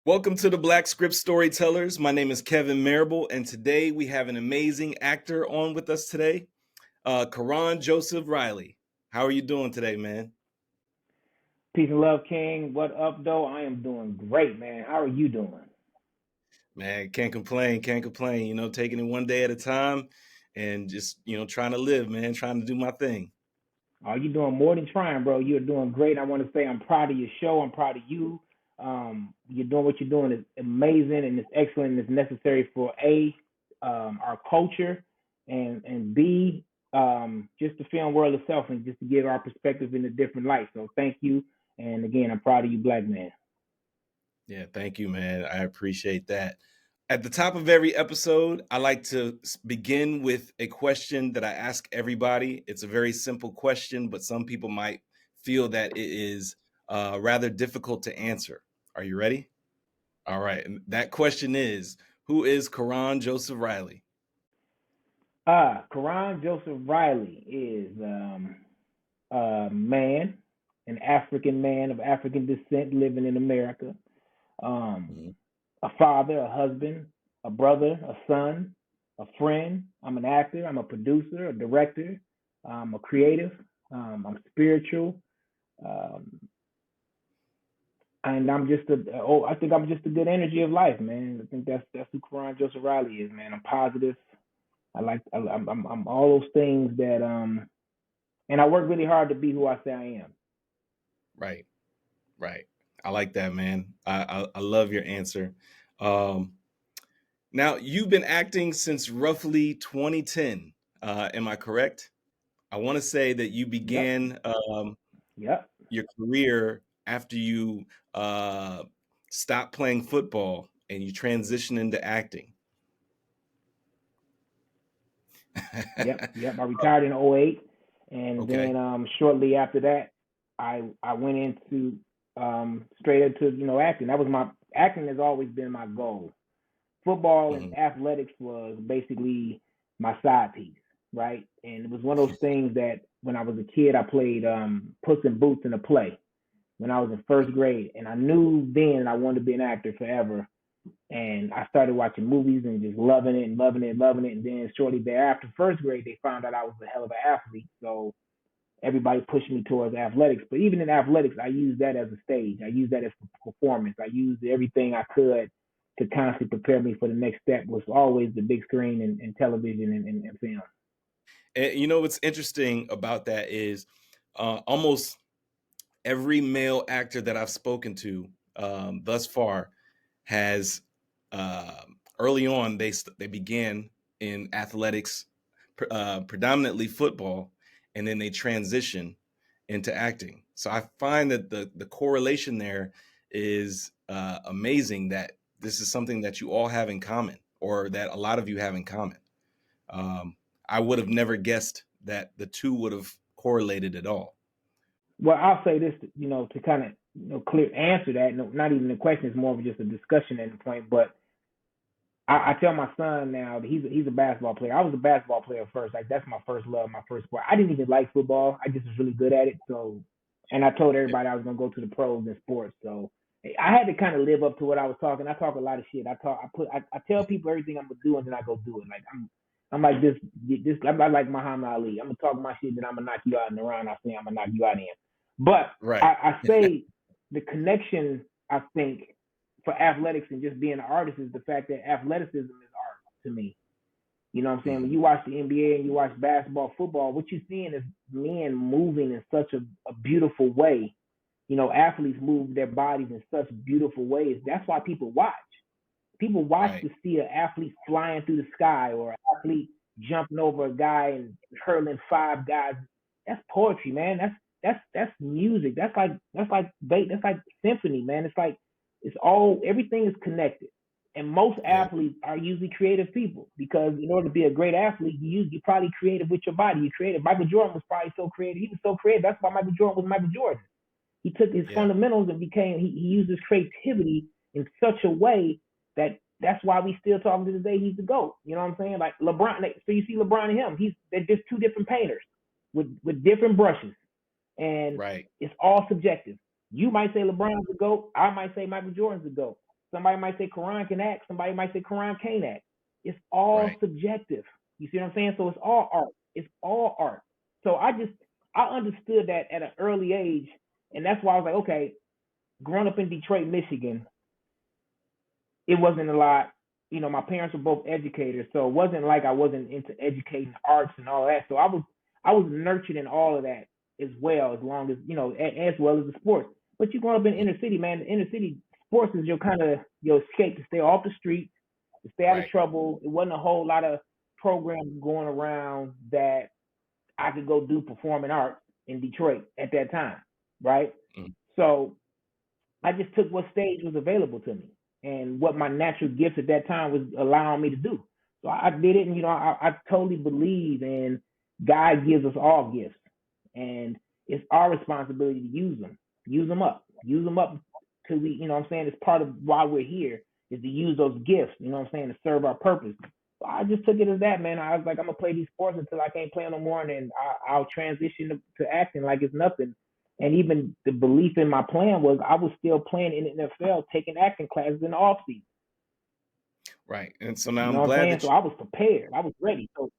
Welcome to the Black Script Storytellers. My name is Kevin Marable, and today we have an amazing actor on with us today, Karon Joseph Riley. How are you doing today, man? Peace and love, King. What up, though? I am doing great, man. How are you doing? Man, can't complain, can't complain. Taking it one day at a time and just, trying to live, man, trying to do my thing. Are you doing more than trying, bro? You're doing great. I want to say I'm proud of your show. I'm proud of you. You're doing what you're doing is amazing and it's excellent and it's necessary for our culture, and B, just the film world itself and just to give our perspective in a different light. So thank you. And again, I'm proud of you, black man. Yeah, thank you, man. I appreciate that. At the top of every episode, I like to begin with a question that I ask everybody. It's a very simple question, but some people might feel that it is rather difficult to answer. Are you ready? All right. And that question is, who is Karon Joseph Riley? Karon Joseph Riley is a man, an African man of African descent living in America, um, Mhm. a father, a husband, a brother, a son, a friend. I'm an actor, I'm a producer, a director, I'm a creative, I'm spiritual, um, and I think I'm just a good energy of life, man. I think that's who Karan Joseph Riley is, man. I'm positive. I'm all those things that and I work really hard to be who I say I am. Right, right. I like that, man. I love your answer. Um, Now, you've been acting since roughly 2010. Am I correct? I want to say that you Yep, began yep. your career after you uh, stopped playing football and you transitioned into acting. Yep. I retired in '08, and Okay. then shortly after that, I went into straight into acting. That was my acting has always been my goal. Football and Hmm. athletics was basically my side piece, right? And it was one of those things that when I was a kid, I played Puss in Boots in a play when I was in first grade, and I knew then I wanted to be an actor forever. And I started watching movies and just loving it and loving it and loving it. And then shortly thereafter, first grade, they found out I was a hell of an athlete. So everybody pushed me towards athletics. But even in athletics, I used that as a stage. I used that as performance. I used everything I could to constantly prepare me for the next step, was always the big screen and television and film. And what's interesting about that is almost every male actor that I've spoken to thus far has early on they began in athletics, predominantly football, and then they transition into acting. So I find that the correlation there is amazing. That this is something that you all have in common, or that a lot of you have in common. Um, I would have never guessed that the two would have correlated at all. Well, I'll say this, to kind of clear answer that. No, not even a question; it's more of just a discussion at the point. But I tell my son now that he's a basketball player. I was a basketball player first. Like that's my first love, my first sport. I didn't even like football. I just was really good at it. So, and I told Yeah. everybody I was gonna go to the pros in sports. So I had to kind of live up to what I was talking. I talk a lot of shit. I tell people everything I'm gonna do and then I go do it. Like I'm like this. I'm not like Muhammad Ali. I'm gonna talk my shit, then I'm gonna knock you out in the round. I say I'm gonna knock you out in. But Right. I say the connection. I think for athletics and just being an artist is the fact that athleticism is art to me. You know what I'm saying? When Hmm. you watch the NBA and you watch basketball, football, what you're seeing is men moving in such a beautiful way. Athletes move their bodies in such beautiful ways. That's why people watch. People watch Right. to see an athlete flying through the sky or an athlete jumping over a guy and hurling five guys. That's poetry, man. That's music. That's like symphony, man. Everything is connected. And most Yeah. athletes are usually creative people because in order to be a great athlete, you're probably creative with your body. You creative. Michael Jordan was probably so creative. He was so creative. That's why Michael Jordan was Michael Jordan. He took his Yeah. fundamentals and he used his creativity in such a way that's why we still talking to this day. He's the GOAT. You know what I'm saying? Like LeBron. So you see LeBron and him. They're just two different painters with different brushes, and Right. it's all subjective. You might say LeBron's the GOAT. I might say Michael Jordan's the GOAT. Somebody might say Karon can act. Somebody might say Karon can't act. It's all Right. subjective. You see what I'm saying? So it's all art. It's all art. So I understood that at an early age, and that's why I was like, okay, growing up in Detroit, Michigan, it wasn't a lot. My parents were both educators, so it wasn't like I wasn't into educating arts and all that. So I was nurtured in all of that as well, as long as as well as the sports. But you growing up in the inner city, man. The inner city sports is your kind of your escape to stay off the streets, to stay out of Right. trouble. It wasn't a whole lot of programs going around that I could go do performing arts in Detroit at that time, right? Mm. So I just took what stage was available to me and what my natural gifts at that time was allowing me to do. So I did it, and I totally believe in God gives us all gifts, and it's our responsibility to use them up till we, what I'm saying, it's part of why we're here is to use those gifts, what I'm saying, to serve our purpose. So I just took it as that, man. I was like, I'm gonna play these sports until I can't play no more, and then I'll transition to acting like it's nothing. And even the belief in my plan was I was still playing in the NFL, taking acting classes in the off season. Right. And so now You I'm know what I'm glad saying? that So I was prepared. I was ready. So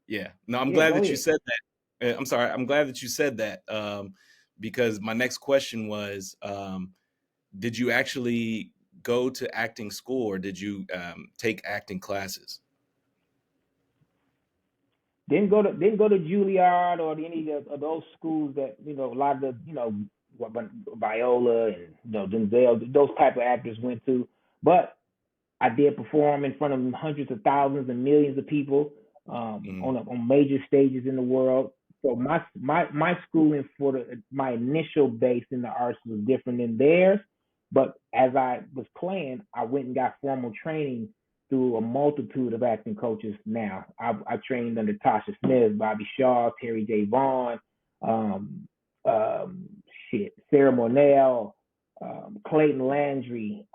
yeah. No, I'm yeah, glad go that you ahead. said that. I'm sorry. I'm glad that you said that because my next question was, did you actually go to acting school or did you take acting classes? Didn't go to Juilliard or any of those schools that a lot of the Viola and Denzel, those type of actors went to. But I did perform in front of hundreds of thousands and millions of people Mm. on major stages in the world. So my schooling for my initial base in the arts was different than theirs. But as I was playing, I went and got formal training through a multitude of acting coaches. Now I trained under Tasha Smith, Bobby Shaw, Terry J. Vaughn, um, um, Sarah Monell, Clayton Landry.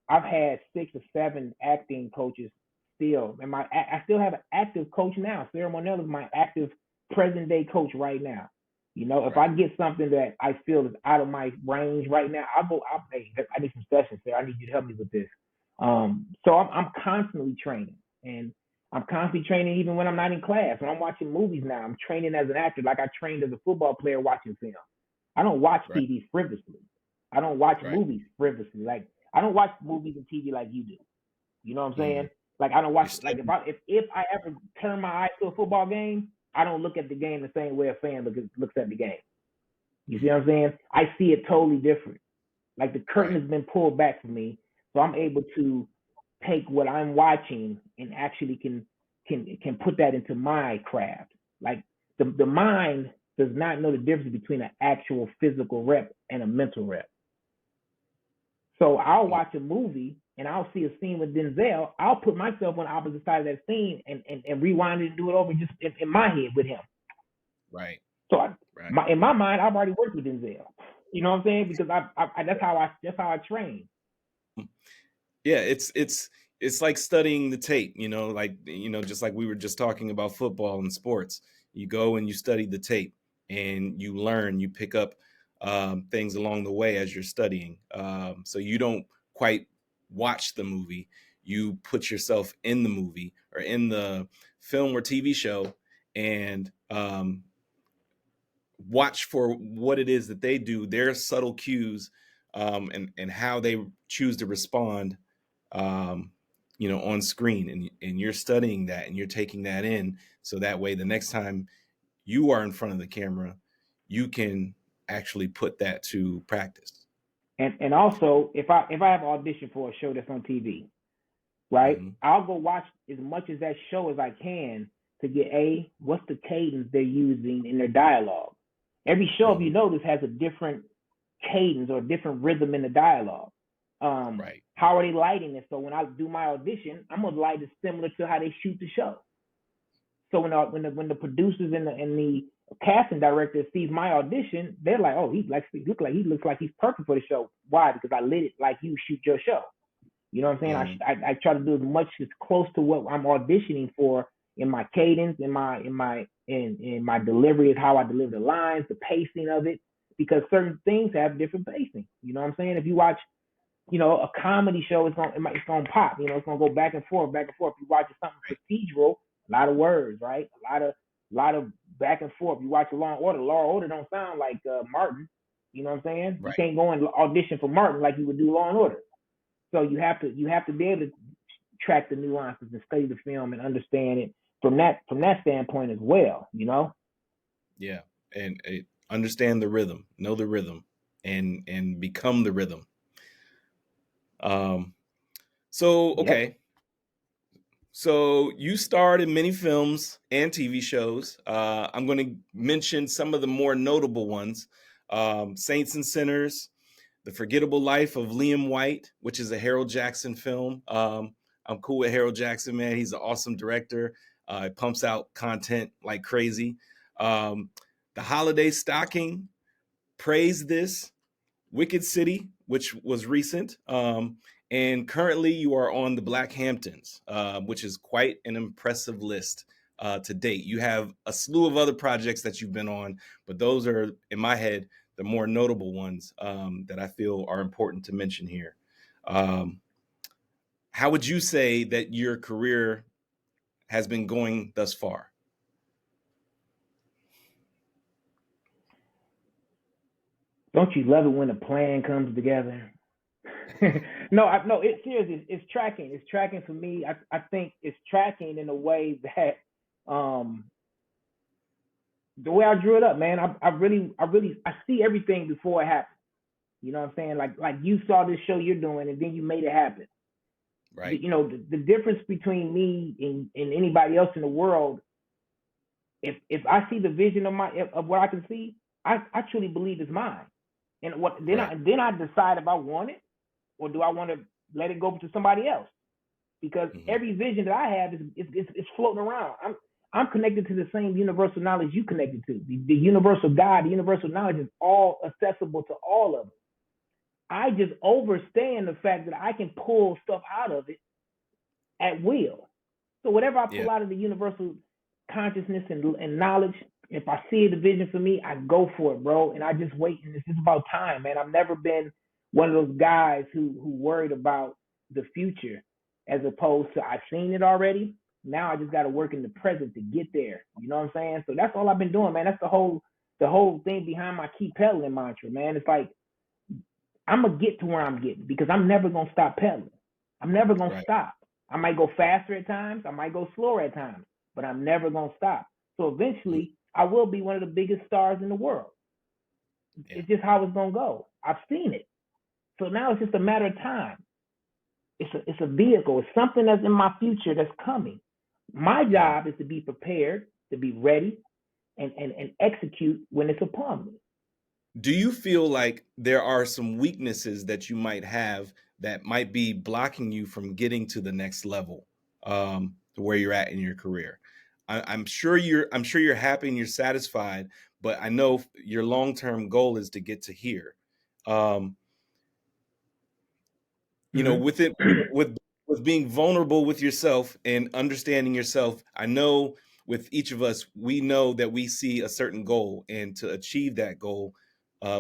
I've had 6 or 7 acting coaches still, and I still have an active coach now. Sarah Monell is my active present day coach right now. If I Right. get something that I feel is out of my range right now, I'll go. Hey, I need some sessions, Sarah. I need you to help me with this. So I'm constantly training, and I'm constantly training even when I'm not in class. When I'm watching movies now, I'm training as an actor, like I trained as a football player watching film. I don't watch Right. TV frivolously. I don't watch Right. movies frivolously. Like I don't watch movies and TV like you do. You know what I'm Mm. saying? Like I don't watch You're like studying. if I ever turn my eyes to a football game, I don't look at the game the same way a fan looks at the game. You see Mm. what I'm saying? I see it totally different. Like the curtain Right. has been pulled back for me, so I'm able to take what I'm watching and actually can put that into my craft. Like the mind does not know the difference between an actual physical rep and a mental rep. So I'll Mm. watch a movie and I'll see a scene with Denzel. I'll put myself on the opposite side of that scene and rewind it and do it over just in my head with him. Right. So Right. in my mind, I've already worked with Denzel. You know what I'm saying? Because that's how I train. Yeah, it's like studying the tape, like just like we were just talking about football and sports. You go and you study the tape and you learn, you pick up things along the way as you're studying. So you don't quite watch the movie, you put yourself in the movie or in the film or TV show and watch for what it is that they do, their subtle cues, and how they choose to respond, um, on screen, and you're studying that and you're taking that in, so that way the next time you are in front of the camera, you can actually put that to practice. And also if I have audition for a show that's on TV, right? Hmm. I'll go watch as much of that show as I can to get what's the cadence they're using in their dialogue. Every show, if you Hmm. notice, has a different cadence or different rhythm in the dialogue. Right. How are they lighting it? So when I do my audition, I'm gonna light it similar to how they shoot the show. So when the producers and the casting director sees my audition, they're like, oh, he looks like he's perfect for the show. Why? Because I lit it like you shoot your show. You know what I'm saying? Hmm. I try to do as much as close to what I'm auditioning for in my cadence, in my delivery of how I deliver the lines, the pacing of it, because certain things have different pacing. You know what I'm saying? If you watch a comedy show is gonna pop. It's gonna go back and forth, back and forth. You watch something Right. procedural, a lot of words, right? A lot of back and forth. You watch a Law and Order. Law and Order don't sound like Martin. You know what I'm saying? You Right. can't go and audition for Martin like you would do Law and Order. So you have to be able to track the nuances and study the film and understand it from that standpoint as well. Yeah. And understand the rhythm, know the rhythm, and become the rhythm. Um, so Yep. okay. So you starred in many films and TV shows. I'm going to mention some of the more notable ones: Saints and Sinners, The Forgettable Life of Liam White, which is a Harold Jackson film. I'm cool with Harold Jackson, man. He's an awesome director. He pumps out content like crazy. Um, the Holiday Stocking, Praise This, Wicked City, which was recent. And currently you are on the Black Hamptons, which is quite an impressive list to date. You have a slew of other projects that you've been on, but those are, in my head, the more notable ones that I feel are important to mention here. Um, how would you say that your career has been going thus far? Don't you love it when a plan comes together? No, it's seriously, it's tracking. It's tracking for me. I think it's tracking in a way that um the way I drew it up, man. I see everything before it happens. You know what I'm saying? Like you saw this show you're doing and then you made it happen. Right. The difference between me and anybody else in the world, if I see the vision of what I can see, I truly believe it's mine. And what then Right. I decide if I want it or do I want to let it go to somebody else? Because Mm-hmm. every vision that I have is floating around. I'm connected to the same universal knowledge you connected to. The universal God, the universal knowledge is all accessible to all of us. I just overstand the fact that I can pull stuff out of it at will. So whatever I Yeah. pull out of the universal consciousness and knowledge, if I see the vision for me, I go for it, bro. And I just wait. And it's just about time, man. I've never been one of those guys who worried about the future as opposed to I've seen it already. Now I just got to work in the present to get there. You know what I'm saying? So that's all I've been doing, man. That's the whole thing behind my keep pedaling mantra, man. It's like I'm gonna get to where I'm getting because I'm never gonna stop pedaling. I'm never gonna Right. stop. I might go faster at times, I might go slower at times, but I'm never gonna stop. So Mm. eventually, I will be one of the biggest stars in the world. Yeah. It's just how it's gonna go. I've seen it. So now it's just a matter of time. It's a vehicle. It's something that's in my future that's coming. My Mm. job is to be prepared, to be ready, and execute when it's upon me. Do you feel like there are some weaknesses that you might have that might be blocking you from getting to the next level, to where you're at in your career? I'm sure you're happy and you're satisfied, but I know your long-term goal is to get to here. Um, Mm-hmm. with it, with being vulnerable with yourself and understanding yourself, I know with each of us, we know that we see a certain goal, and to achieve that goal,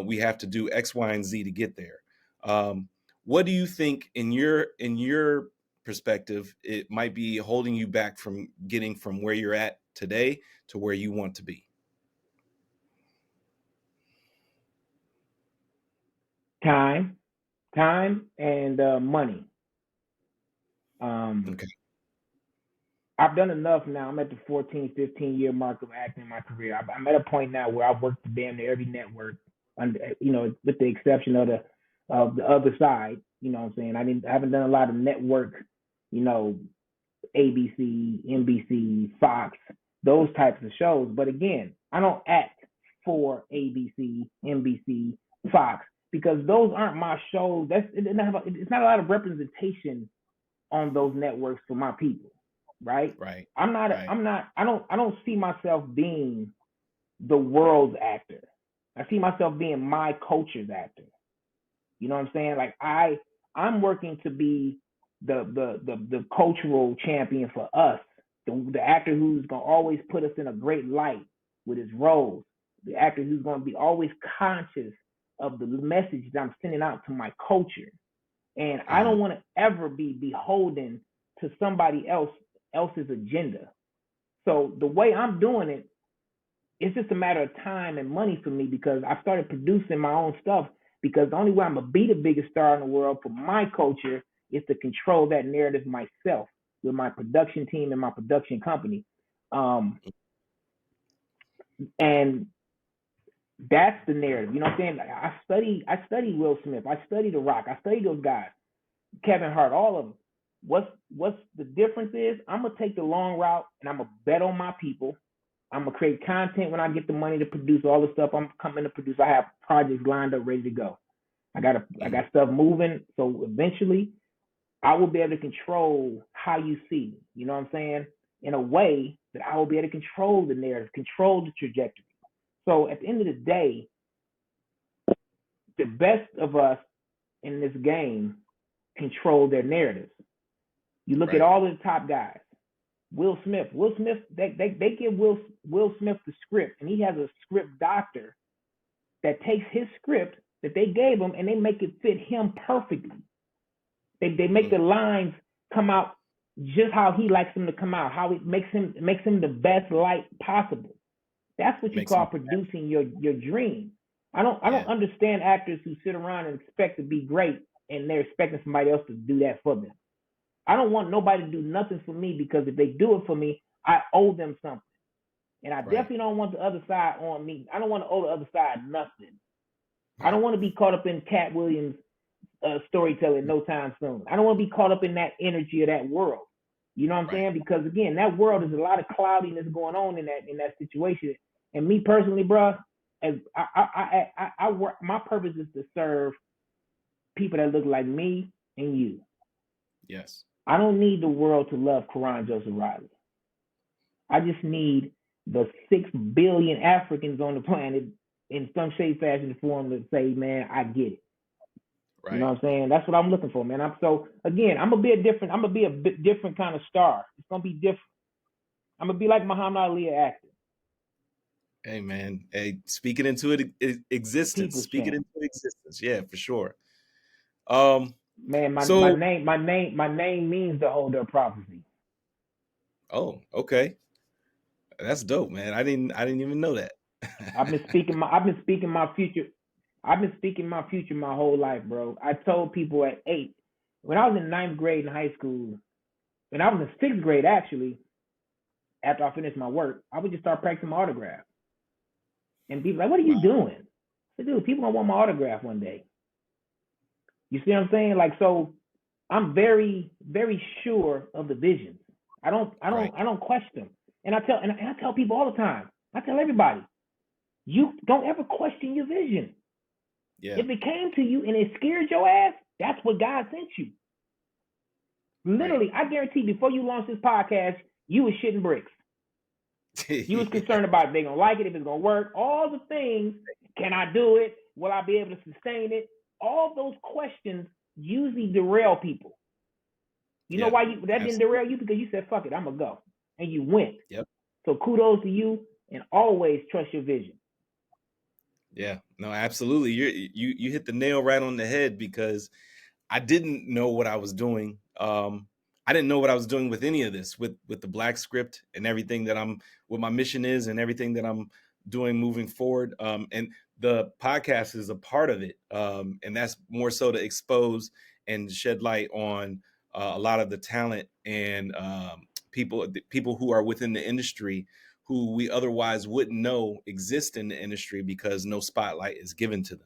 we have to do X, Y, and Z to get there. um, what do you think in your perspective it might be holding you back from getting from where you're at today to where you want to be? time, time, and money. Um, Okay. I've done enough now. I'm at the 14, 15-year mark of acting in my career. I'm at a point now where I've worked damn near every network, with the exception of the other side. You know what I'm saying? I haven't done a lot of network, you know, ABC, NBC, Fox, those types of shows. But again, I don't act for ABC, NBC, Fox because those aren't my shows. It's not a lot of representation on those networks for my people, right? Right. I'm not. Right. I'm not. I don't see myself being the world's actor. I see myself being my culture's actor. You know what I'm saying? Like I'm working to be the cultural champion for us, the actor who's gonna always put us in a great light with his roles, the actor who's gonna be always conscious of the message that I'm sending out to my culture. And I don't want to ever be beholden to somebody else's agenda. So the way I'm doing it, it's just a matter of time and money for me because I started producing my own stuff. Because the only way I'm gonna be the biggest star in the world for my culture is to control that narrative myself with my production team and my production company. And that's the narrative. You know what I'm saying? I study Will Smith. I study The Rock. I study those guys. Kevin Hart, all of them. What's the difference is I'm gonna take the long route and I'm gonna bet on my people. I'm gonna create content when I get the money to produce all the stuff I'm coming to produce. I have projects lined up ready to go. I got stuff moving. So eventually I will be able to control how you see me. You know what I'm saying? In a way that I will be able to control the narrative, control the trajectory. So at the end of the day, the best of us in this game control their narratives. You look at all of the top guys. Will Smith, they give Will Smith the script, and he has a script doctor that takes his script that they gave him and they make it fit him perfectly. They make the lines come out just how he likes them to come out, how it makes him the best light possible. That's what you call producing your dream. I don't understand actors who sit around and expect to be great and they're expecting somebody else to do that for them. I don't want nobody to do nothing for me because if they do it for me, I owe them something. And I definitely don't want the other side on me. I don't want to owe the other side nothing. I don't want to be caught up in Cat Williams' storytelling no time soon. I don't want to be caught up in that energy of that world. You know what I'm saying? Because again, that world is a lot of cloudiness going on in that situation. And me personally, bro, as I work, my purpose is to serve people that look like me and you. Yes. I don't need the world to love Karon Joseph Riley. I just need the 6 billion Africans on the planet in some shape, fashion, or form to say, man, I get it. You know what I'm saying? That's what I'm looking for, man. I'm gonna be a different kind of star. It's gonna be different. I'm gonna be like Muhammad Ali acting. Hey man, hey, speaking into existence. Speak it into existence. Yeah, for sure. Man, my name means the holder of prophecy. Oh, okay. That's dope, man. I didn't even know that. I've been speaking my future. I've been speaking my future my whole life, bro. I told people at 8, when I was in 9th grade in high school, when I was in 6th grade actually, after I finished my work, I would just start practicing my autograph. And people like, what are you doing? I said, dude, people gonna want my autograph one day. You see what I'm saying? Like, so I'm very, very sure of the visions. I don't question them. And I tell people all the time. I tell everybody, you don't ever question your vision. Yeah. If it came to you and it scared your ass, that's what God sent you. Literally, I guarantee before you launched this podcast, you was shitting bricks. You was concerned about if they're gonna like it, if it's gonna work, all the things. Can I do it? Will I be able to sustain it? All those questions usually derail people. You know why that didn't derail you? Because you said, fuck it, I'm gonna go. And you went. Yep. So kudos to you, and always trust your vision. Yeah, no, absolutely. You hit the nail right on the head because I didn't know what I was doing. I didn't know what I was doing with any of this, with the Black script and everything that what my mission is and everything that I'm doing moving forward. And the podcast is a part of it. And that's more so to expose and shed light on a lot of the talent and people who are within the industry who we otherwise wouldn't know exist in the industry because no spotlight is given to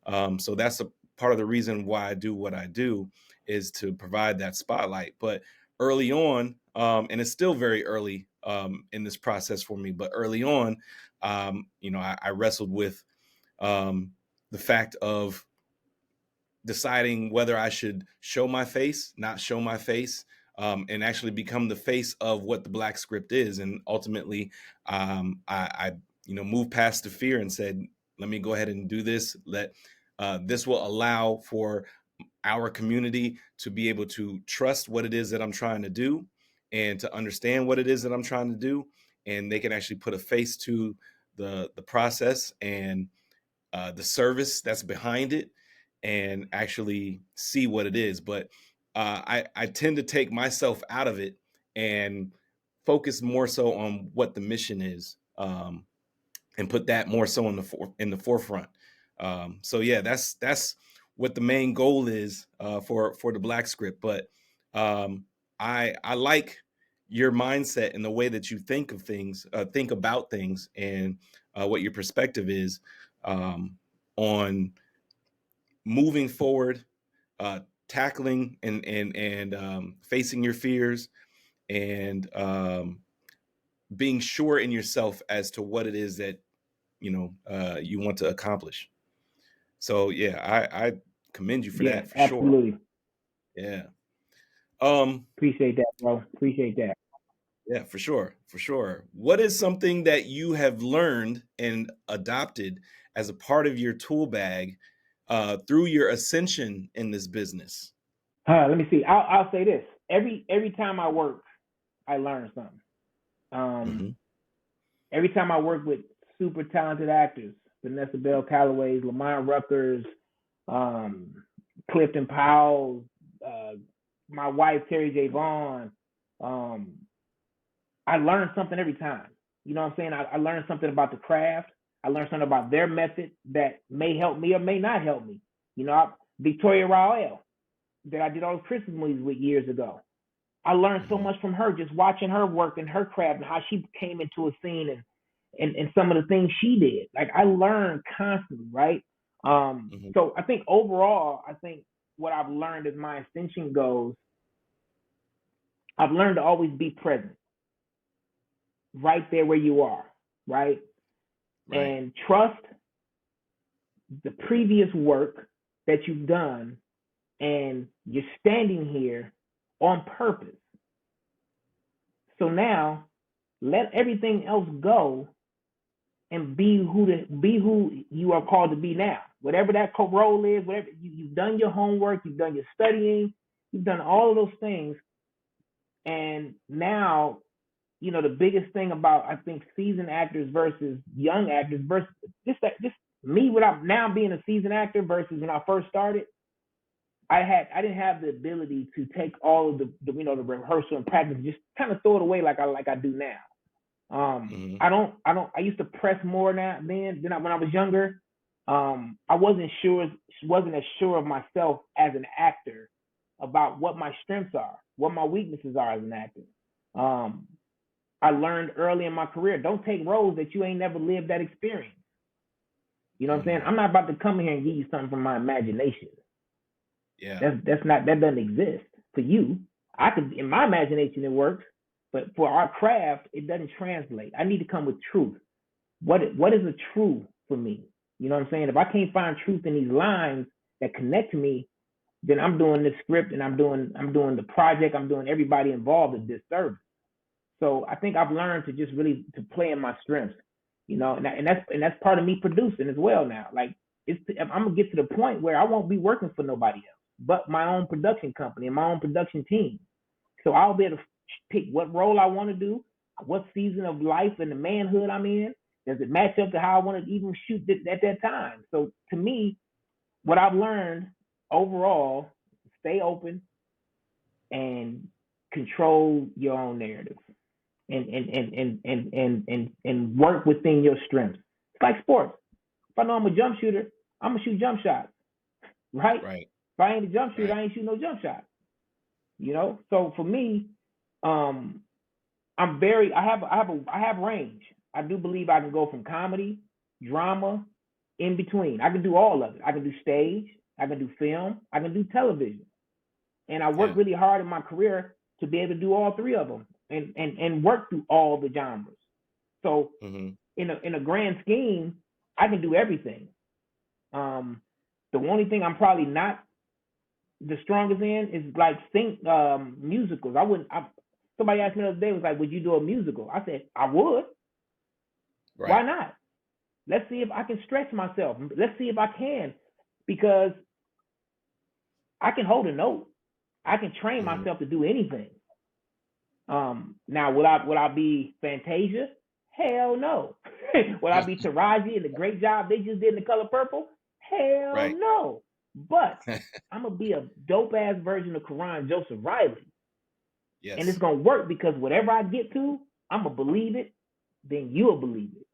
them. So that's a part of the reason why I do what I do is to provide that spotlight. But early on, and it's still very early in this process for me, but early on, I wrestled with the fact of deciding whether I should show my face, not show my face, and actually become the face of what the Black script is. And ultimately, I moved past the fear and said, let me go ahead and do this. This will allow for our community to be able to trust what it is that I'm trying to do and to understand what it is that I'm trying to do. And they can actually put a face to the process and the service that's behind it. and actually see what it is. But I tend to take myself out of it and focus more so on what the mission is, and put that more so in the forefront. So yeah, that's what the main goal is, for the Black Script. But I like your mindset and the way that you think of things, think about things, and what your perspective is, on moving forward, uh, tackling and facing your fears, and being sure in yourself as to what it is that you want to accomplish. So yeah, I commend you for Yeah, that for sure. absolutely. Yeah. Um. Appreciate that, bro. Appreciate that. Yeah, for sure, for sure. What is something that you have learned and adopted as a part of your tool bag, through your ascension in this business? Let me see. I'll say this. Every time I work, I learn something. Um, Hmm. every time I work with super talented actors, Vanessa Bell Callaways, Lamont Ruckers, um, Clifton Powell, uh, my wife Terry J. Vaughn, um, I learn something every time. You know what I'm saying? I learn something about the craft. I learn something about their method that may help me or may not help me. Victoria Rael, that I did all the Christmas movies with years ago. I learned so Hmm. much from her just watching her work and her craft and how she came into a scene and some of the things she did. Like I learned constantly, right? Hmm. So I think overall, I think what I've learned as my ascension goes, I've learned to always be present, right there where you are, right? Right. And trust the previous work that you've done, and you're standing here on purpose. So now let everything else go and be who you are called to be now. Whatever that role is, whatever you've done your homework, you've done your studying, you've done all of those things, and now the biggest thing about I think seasoned actors versus young actors versus just me without now being a seasoned actor versus when I first started. I didn't have the ability to take all of the rehearsal and practice, just kind of throw it away like I do now. Hmm. I used to press more now than when I was younger. I wasn't as sure of myself as an actor about what my strengths are, what my weaknesses are as an actor. Um, I learned early in my career, don't take roles that you ain't never lived that experience. You know what I'm saying? Hmm. I'm not about to come here and give you something from my imagination. Yeah. That doesn't exist for you. I could in my imagination it works, but for our craft it doesn't translate. I need to come with truth. What is a truth for me? You know what I'm saying? If I can't find truth in these lines that connect to me, then I'm doing this script and I'm doing the project, I'm doing everybody involved a disservice. So I think I've learned to just really to play in my strengths, and that's part of me producing as well now. Like I'm gonna get to the point where I won't be working for nobody else but my own production company and my own production team. So I'll be able to pick what role I want to do, what season of life and the manhood I'm in. Does it match up to how I want to even shoot at that time? So to me, what I've learned overall, stay open and control your own narrative and work within your strengths. It's like sports. If I know I'm a jump shooter, I'm gonna shoot jump shots, right? Right. If I ain't a jump shooter, Right. I ain't shooting no jump shots. So for me, um, I have range. I do believe I can go from comedy, drama, in between. I can do all of it. I can do stage, I can do film, I can do television. And I worked Yeah. really hard in my career to be able to do all three of them and work through all the genres. So Hmm. in a grand scheme, I can do everything. Um, the only thing I'm probably not the strongest in is like musicals. I wouldn't. Somebody asked me the other day, was like, "Would you do a musical?" I said, "I would. Why Right. not? Let's see if I can stretch myself. Let's see if I can, because I can hold a note. I can train Hmm. myself to do anything. Now, will I be Fantasia? Hell no. Will I be Taraji and the great job they just did in The Color Purple? Hell Right. no. but I'm gonna be a dope ass version of Karon Joseph Riley, and it's Yes, gonna work because whatever I get to, I'm gonna believe it. Then you'll believe it.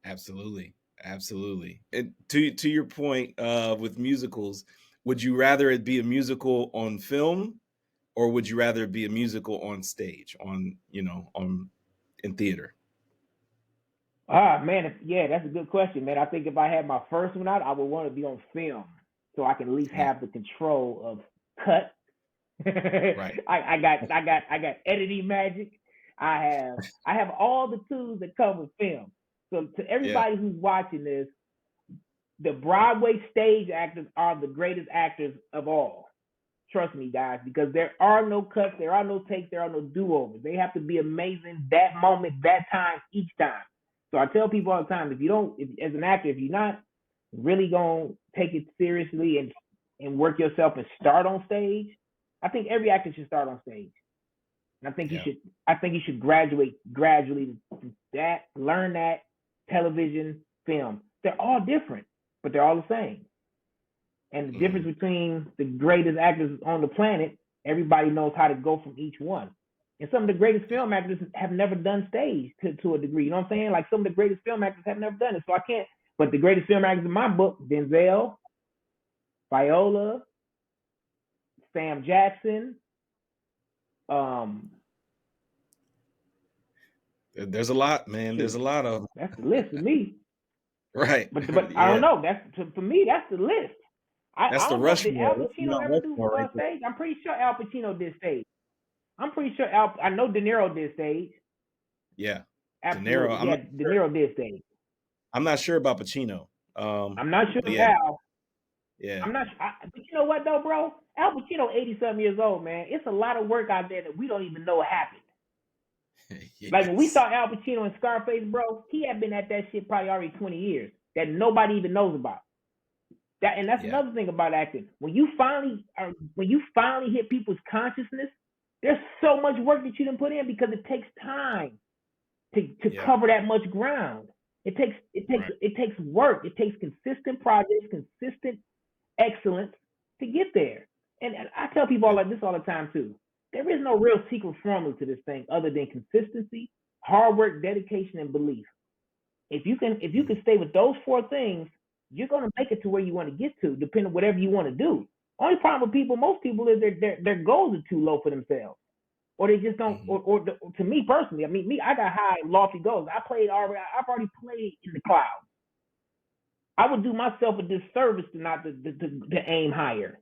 absolutely, absolutely. And to your point with musicals, would you rather it be a musical on film, or would you rather it be a musical on stage, on on in theater? Ah, man, yeah, that's a good question, man. I think if I had my first one out, I would want to be on film so I can at least Yeah, have the control of cut. right. I got editing magic. I have all the tools that come with film. So to Yeah. everybody who's watching this, the Broadway stage actors are the greatest actors of all. Trust me, guys, because there are no cuts, there are no takes, there are no do-overs. They have to be amazing that moment, that time, each time. So I tell people all the time, as an actor, if you're not really gonna take it seriously and work yourself and start on stage, I think every actor should start on stage. And Yeah. I think you should graduate gradually to that, learn that, television, film. They're all different, but they're all the same. And the difference Hmm. between the greatest actors on the planet, everybody knows how to go from each one. And some of the greatest film actors have never done stage to a degree. You know what I'm saying? Like some of the greatest film actors have never done it. So I can't. But the greatest film actors in my book: Denzel, Viola, Sam Jackson. Um, There's a lot, man. There's shoot, a lot of that's the list for me. right. But I don't Yeah, know. For me. That's the list. that's I the don't know. Did Rushmore. Al That's the Pacino Mount ever do Rushmore right there. stage? I'm pretty sure Al Pacino did stage. I'm pretty sure Al. I know De Niro did stage. Yeah, De Niro. Absolutely. Yeah, De Niro did stage. I'm not sure about Pacino. I'm not sure But of yeah, Al. yeah, But you know what though, bro? Al Pacino, 80-something years old, man. It's a lot of work out there that we don't even know happened. Like when we yes, saw Al Pacino in Scarface, bro, he had been at that shit probably already 20 years that nobody even knows about. And that's yeah, another thing about acting. When you finally hit people's consciousness, there's so much work that you didn't put in because it takes time to yeah. cover that much ground. Right. It takes work. It takes consistent projects, consistent excellence to get there. And I tell people all Yeah. like this all the time too. There is no real secret formula to this thing other than consistency, hard work, dedication, and belief. If you Mhm. can stay with those four things, you're gonna make it to where you want to get to, depending on whatever you want to do. Only problem with most people is their goals are too low for themselves, or they just don't. Mhm. To me personally, I mean, I got high lofty goals. I've already played in the clouds. I would do myself a disservice to not to aim higher.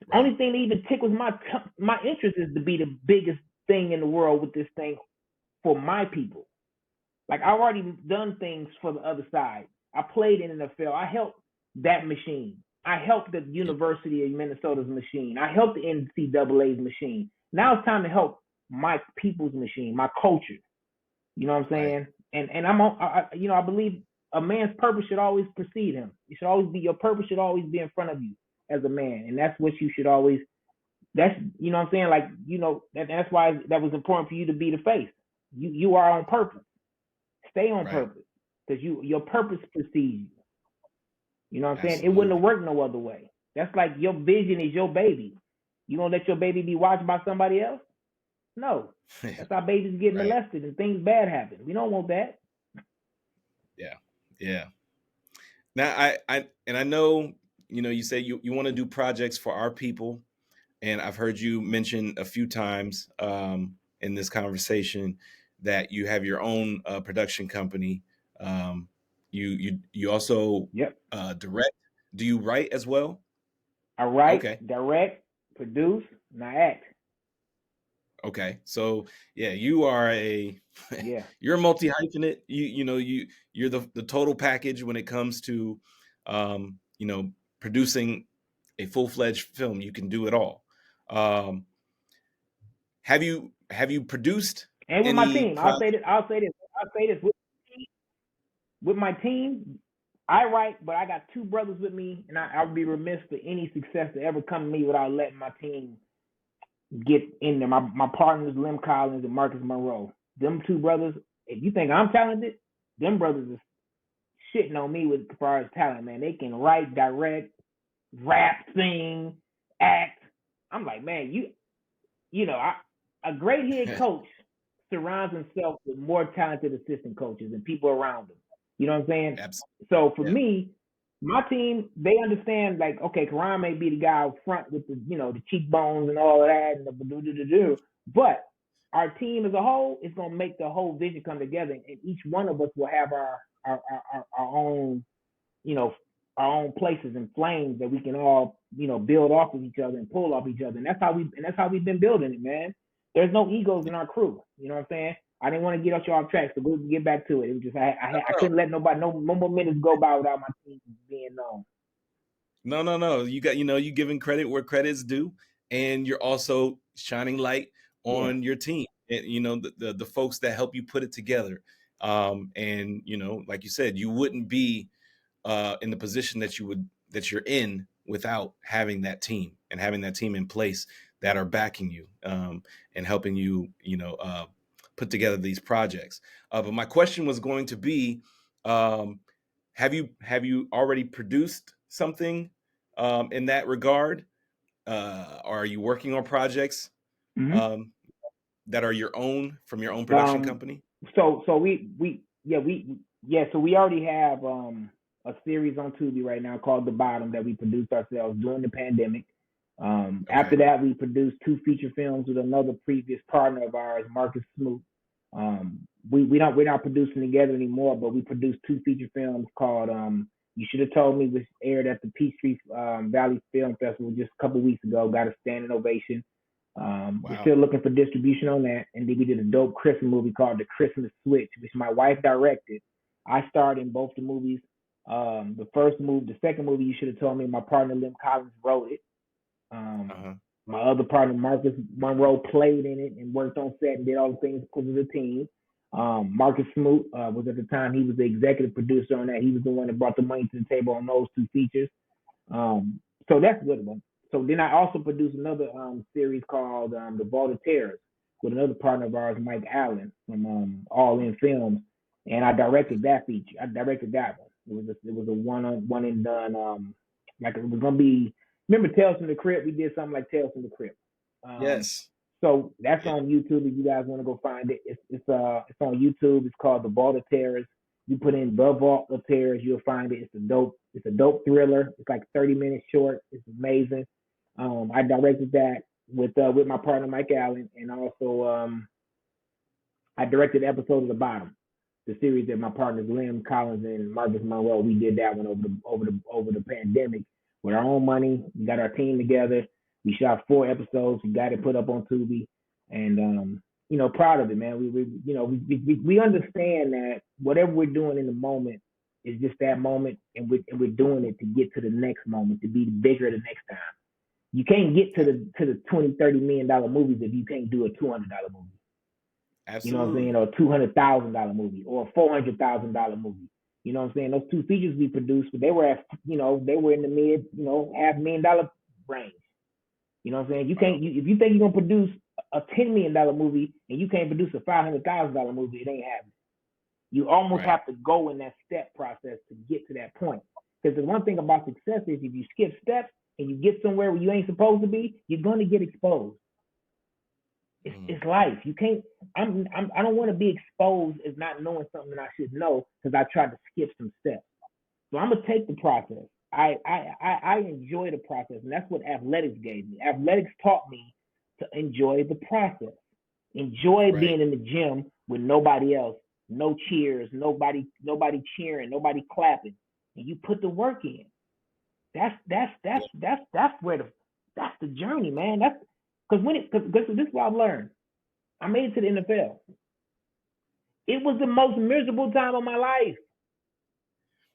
Right. Only thing that even tickles my interest is to be the biggest thing in the world with this thing for my people. Like I've already done things for the other side. I played in the NFL. I helped that machine. I helped the Yeah. University of Minnesota's machine. I helped the NCAA's machine. Now it's time to help my people's machine, my culture. You know what I'm Right. saying? And I believe a man's purpose should always precede him. It should always be your purpose should always be in front of you as a man, and that's what you should always. That's you know what I'm saying. Like that's why that was important for you to be the face. You are on purpose. Stay on Right. purpose because your purpose precedes you. You know what I'm saying? It wouldn't have Absolutely. worked no other way. That's like your vision is your baby. You gonna let your baby be watched by somebody else? No. That's how babies get Right. molested and things bad happen. We don't want that. Yeah. Yeah. Now I know, you say you want to do projects for our people, and I've heard you mention a few times in this conversation that you have your own production company. Um, you also Yep. direct. Do you write as well? I write, Okay. direct, produce, and I act. Okay. So yeah, you are a Yeah. you're a multi hyphenate. You're the total package when it comes to producing a full fledged film. You can do it all. Um, have you produced And with my any team, project? I'll say this with my team. I write, but I got two brothers with me, and I would be remiss for any success to ever come to me without letting my team get in there. My partners, Lim Collins and Marcus Monroe. Them two brothers. If you think I'm talented, them brothers is shitting on me with as far as talent, man. They can write, direct, rap, sing, act. I'm like, man, a great head coach surrounds himself with more talented assistant coaches and people around him. You know what I'm saying? Absolutely. So for Yeah. me, my team, they understand like, okay, Karon may be the guy up front with the, the cheekbones and all of that and but our team as a whole is gonna make the whole vision come together, and each one of us will have our own, you know, our own places and flames that we can all, build off of each other and pull off each other. And that's how we've been building it, man. There's no egos in our crew. You know what I'm saying? I didn't want to get you off track, so we'll get back to it. It was just I couldn't let nobody no more minutes go by without my team being known. No. You got, you giving credit where credit's due, and you're also shining light Yeah. on your team, and the folks that help you put it together. And like you said, you wouldn't be in the position that you're in without having that team and having that team in place that are backing you, and helping you, put together these projects. But my question was going to be, have you already produced something in that regard? Or are you working on projects Mm-hmm. um, that are your own, from your own production Um. company? So so we already have a series on Tubi right now called The Bottom that we produced ourselves during the pandemic. After Okay. that, we produced 2 feature films with another previous partner of ours, Marcus Smoot. We're not producing together anymore, but we produced 2 feature films called You Should Have Told Me, which aired at the Peachtree Valley Film Festival just a couple weeks ago. Got a standing ovation. We're Wow. still looking for distribution on that. And then we did a dope Christmas movie called The Christmas Switch, which my wife directed. I starred in both the movies. The second movie, You Should Have Told Me, my partner Lim Collins wrote it. Uh-huh. My other partner, Marcus Monroe, played in it and worked on set and did all the things because of the team. Marcus Smoot was at the time, he was the executive producer on that. He was the one that brought the money to the table on those 2 features. So that's a good one. So then I also produced another series called The Vault of Terrors with another partner of ours, Mike Allen from All In Films, and I directed that feature. I directed that one. It was a one and done. Like it was gonna be. Remember Tales from the Crypt? We did something like Tales from the Crypt. Um, Yes. so that's Yeah. on YouTube if you guys want to go find it. It's on YouTube. It's called The Vault of Terrors. You put in The Vault of Terrors, you'll find it. It's a dope thriller. It's like 30 minutes short. It's amazing. I directed that with my partner Mike Allen, and also I directed the episode of The Bottom, the series that my partners Lim Collins and Marcus Monroe. We did that one over the pandemic with our own money. We got our team together. We shot 4 episodes. We got it put up on Tubi, and proud of it, man. We understand that whatever we're doing in the moment is just that moment, and we're doing it to get to the next moment, to be bigger the next time. You can't get to the 20-30 million dollar movies if you can't do a $200 movie. You know what I'm saying? Absolutely. Or a $200,000 movie or a $400,000 movie. You know what I'm saying? Those 2 features we produced, but they were in the mid, $500,000 range. You know what I'm saying? Wow. If you think you're gonna produce a $10 million movie and you can't produce a $500,000 movie, it ain't happening. You almost Right. have to go in that step process to get to that point. Because the one thing about success is if you skip steps and you get somewhere where you ain't supposed to be, you're gonna get exposed. It's life. You can't. I don't want to be exposed as not knowing something that I should know because I tried to skip some steps. So I'm gonna take the process. I enjoy the process, and that's what athletics gave me. Athletics taught me to enjoy the process. Enjoy Right. being in the gym with nobody else, no cheers, nobody cheering, nobody clapping, and you put the work in. That's the journey, man. That's because this is what I've learned. I made it to the NFL. It was the most miserable time of my life.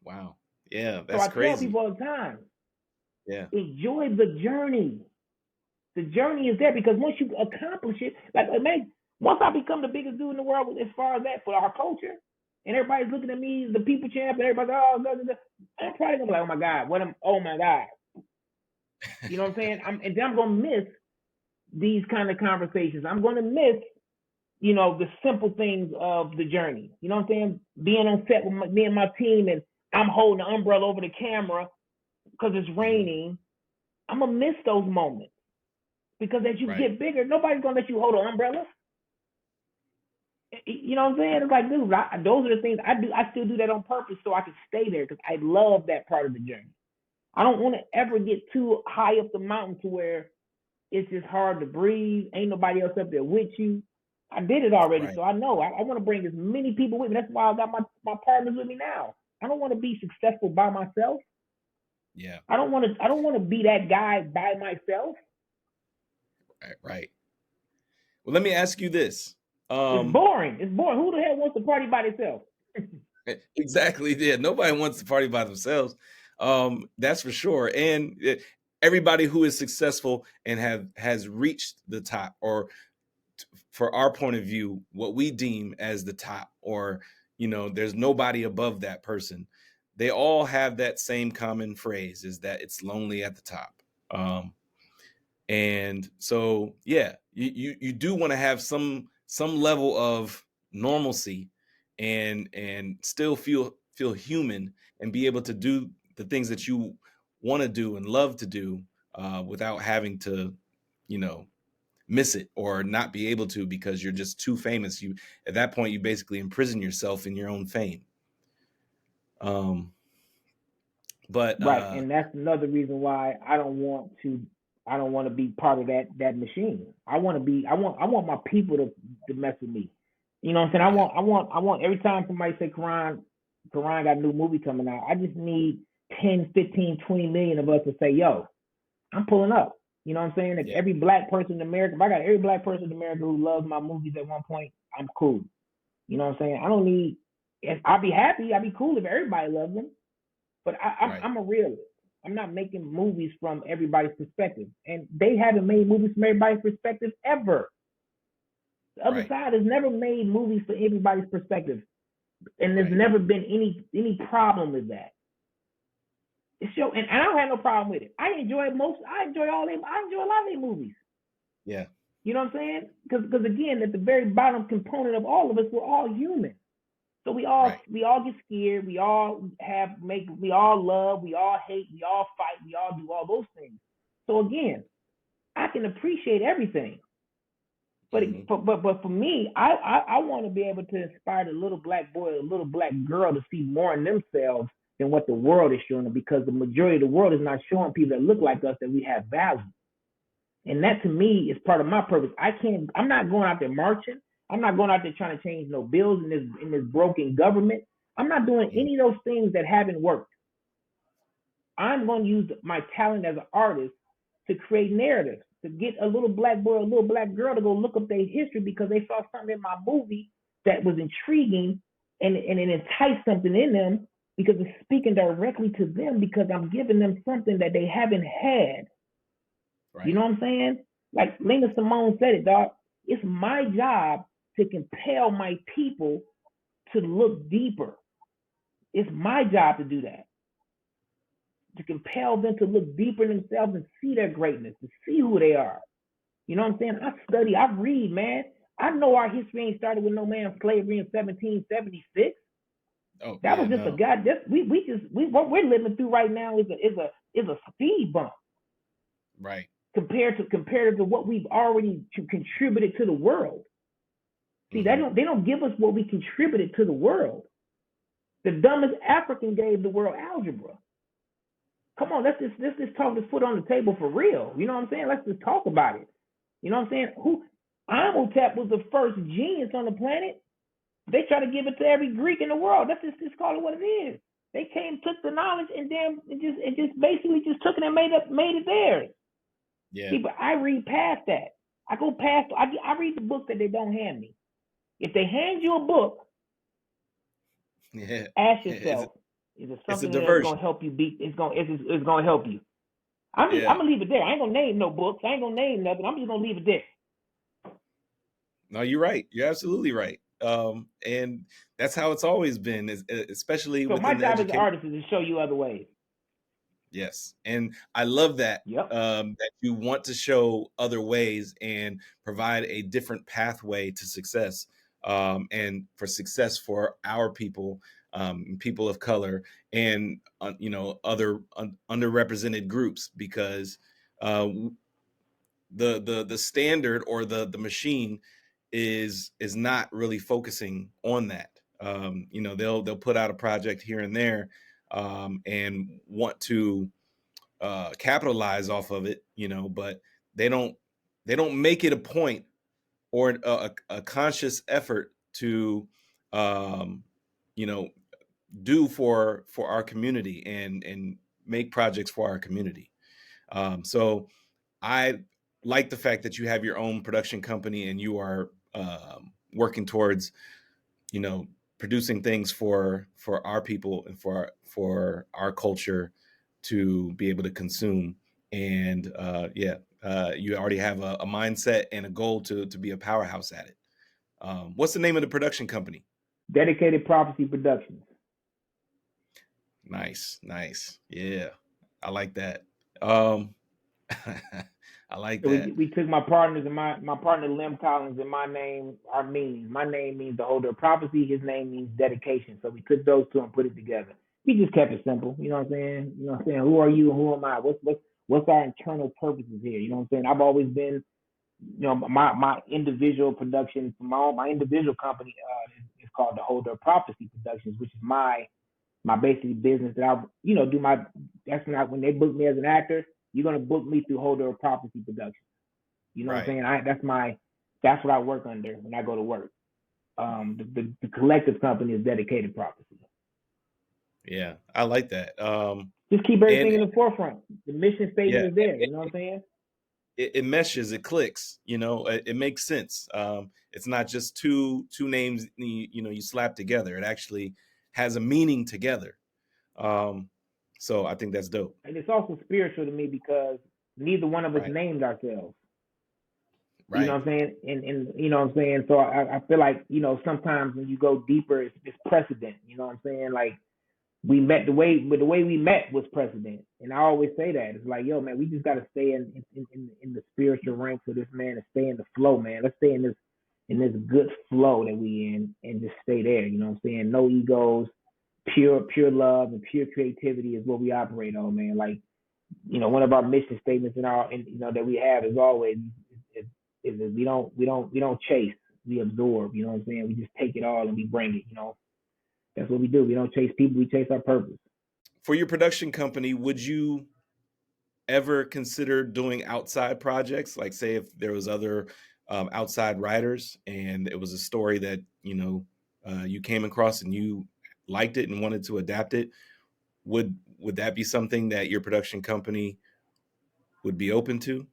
Wow. Yeah, So that's I tell crazy. people all the time, Yeah. enjoy the journey. The journey is there because once you accomplish it, like man, once I become the biggest dude in the world as far as that for our culture, and everybody's looking at me, the people champ, and everybody's I'm probably gonna be like, oh my god, oh my god, you know what I'm saying? And then I'm gonna miss these kind of conversations. I'm gonna miss the simple things of the journey. You know what I'm saying? Being on set with me and my team, and I'm holding the umbrella over the camera because it's Hmm. raining. I'm gonna miss those moments because as you Right. get bigger, nobody's gonna let you hold an umbrella. You know what I'm saying? It's like, dude, those are the things I do. I still do that on purpose so I can stay there because I love that part of the journey. I don't want to ever get too high up the mountain to where it's just hard to breathe. Ain't nobody else up there with you. I did it already, Right. so I know. I want to bring as many people with me. That's why I got my partners with me now. I don't want to be successful by myself. Yeah. I don't want to. I don't want to be that guy by myself. Right. Right. Well, let me ask you this. It's Um, boring. It's boring. Who the hell wants to party by themselves? exactly. Yeah. Nobody wants to party by themselves. That's for sure. And everybody who is successful and has reached the top, or for our point of view, what we deem as the top, or there's nobody above that person. They all have that same common phrase: is that it's lonely at the top. And so, yeah, you do want to have some level of normalcy, and still feel human, and be able to do the things that you want to do and love to do, without having to, you know, miss it or not be able to because you're just too famous. You At that point, you basically imprison yourself in your own fame. Um, but Right, and that's another reason why I don't want to. I don't want to be part of that machine. I want to be. I want my people to mess with me. You know what I'm saying? yeah, I want every time somebody say Karan got a new movie coming out. I just need 10, 15, 20 million of us to say, yo, I'm pulling up. You know what I'm saying? If yeah, every black person in America, if I got every black person in America who loves my movies at one point, I'm cool. You know what I'm saying? I don't need. I'll be happy. I'll be cool if everybody loves them. But right, I'm a realist. I'm not making movies from everybody's perspective, and they haven't made movies from everybody's perspective ever. The other right, side has never made movies for everybody's perspective, and there's right, never been any problem with that. It's show, and I don't have no problem with it. I enjoy most. I enjoy all them. I enjoy a lot of their movies. yeah, You know what I'm saying? Because again, at the very bottom component of all of us, we're all human. So right, we all get scared. We all love. We all hate. We all fight. We all do all those things. So again, I can appreciate everything. But hmm, but for me, I want to be able to inspire the little black boy or little black girl to see more in themselves than what the world is showing them, because the majority of the world is not showing people that look like us that we have value. And that to me is part of my purpose. I'm not going out there marching. I'm not going out there trying to change no bills in this broken government. I'm not doing hmm, any of those things that haven't worked. I'm going to use my talent as an artist to create narratives, to get a little black boy or a little black girl to go look up their history because they saw something in my movie that was intriguing, and it enticed something in them because it's speaking directly to them because I'm giving them something that they haven't had. You right, know what I'm saying? Like Lena Simone said it, dog. It's my job to compel my people to look deeper. It's my job to do that, to compel them to look deeper in themselves and see their greatness, to see who they are. You know what I'm saying? I study, I read, man. I know our history ain't started with no man slavery in 1776. oh That yeah, was just a no, guy. We what we're living through right now is a speed bump right, compared to what we've already contributed to the world. See, hmm, they don't give us what we contributed to the world. The dumbest African gave the world algebra. Come on, let's just talk this foot on the table for real. You know what I'm saying? Let's just talk about it. You know what I'm saying? Who Imhotep was the first genius on the planet. They try to give it to every Greek in the world. Let's just call it what it is. They came, took the knowledge, and then it just basically just took it and made it theirs. yeah, See, but I read past that. I go past. I read the book that they don't hand me. If they hand you a book, yeah. ask It's yourself, is it it's a something that's gonna diversion. help you beat? It's gonna help you. I'm Yeah. gonna leave it there. I ain't gonna name no books. I ain't gonna name nothing. I'm just gonna leave it there. No, you're right. You're absolutely right. And that's how it's always been, especially So my within the job as an education. artist is to show you other ways. Yes, and I love that, Yep. that you want to show other ways and provide a different pathway to success, and for success for our people, people of color, and other underrepresented groups, because uh, the standard, or the machine is not really focusing on that. They'll put out a project here and there, and want to capitalize off of it, but they don't make it a point, or a conscious effort to um, you know do for our community, and make projects for our community. So I like the fact that you have your own production company, and you are working towards, you know, producing things for our people, and for our culture to be able to consume. And you already have a mindset and a goal to be a powerhouse at it. What's the name of the production company? Dedicated Prophecy Productions. Nice, nice. Yeah, I like that. Um, I like So that. we took my partners and my partner Lim Collins and my name, our meanings. My name means the holder of prophecy. His name means dedication. So we took those two and put it together. We just kept it simple. You know what I'm saying? You know what I'm saying? Who are you and who am I? What's our internal purposes here? You know what I'm saying? I've always been, my individual production, my individual company is called the Holder of Prophecy Productions, which is my basic business that I, do my. That's when they book me as an actor. You're gonna book me through Holder of Prophecy Productions. You know what I'm Right. saying? That's what I work under when I go to work. The collective company is Dedicated Prophecy. Yeah, I like that. Just keep And everything in the forefront. The mission yeah, statement is there. You know what I'm saying? it meshes, it clicks. It makes sense. It's not just two names you slap together. It actually has a meaning together. Um, so I think that's dope. And it's also spiritual to me because neither one of us Right. named ourselves. You know Right. what I'm saying? And you know what I'm saying? So I feel like, sometimes when you go deeper, it's precedent. You know what I'm saying? Like we met the way we met was precedent. And I always say that. It's like, yo, man, we just gotta stay in the spiritual ranks of this, man, and stay in the flow, man. Let's stay in this good flow that we in and just stay there. You know what I'm saying? No egos, pure love and pure creativity is what we operate on, man. Like, one of our mission statements that we have is always is we don't chase, we absorb. You know what I'm saying? We just take it all and we bring it. That's what we do. We don't chase people, we chase our purpose. For your production company, would you ever consider doing outside projects? Like, say, if there was other outside writers, and it was a story that you came across, and you liked it and wanted to adapt it, would that be something that your production company would be open to?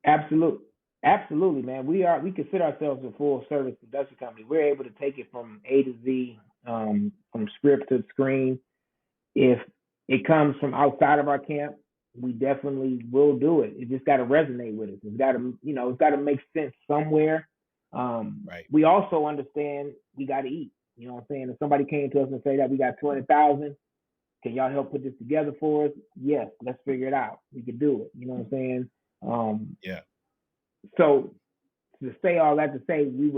Absolutely. Absolutely, man. We consider ourselves a full service production company. We're able to take it from A to Z, from script to screen. If it comes from outside of our camp, we definitely will do it. It just got to resonate with us. It's got to make sense somewhere. Right. We also understand we got to eat. You know what I'm saying? If somebody came to us and say that we got 200,000, can y'all help put this together for us? Yes, let's figure it out. We could do it. You know what I'm saying? Yeah. So to say all that to say, we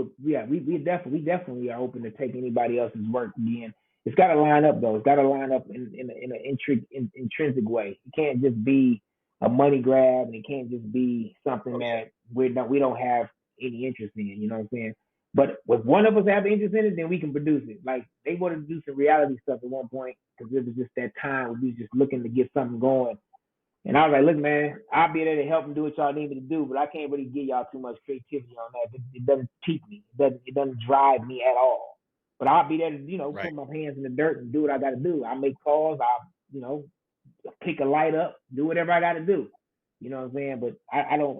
definitely are open to take anybody else's work again. It's got to line up though. It's got to line up in an intrinsic way. It can't just be a money grab, and it can't just be something Oh yeah. that we don't have any interest in. You know what I'm saying? But if one of us have interest in it, then we can produce it. Like they wanted to do some reality stuff at one point because it was just that time where we was just looking to get something going. And I was like, look, man, I'll be there to help them do what y'all need me to do, but I can't really give y'all too much creativity on that. It doesn't pique me. It doesn't drive me at all. But I'll be there to, Right. put my hands in the dirt and do what I got to do. I make calls. Pick a light up, do whatever I got to do. You know what I'm saying? But I don't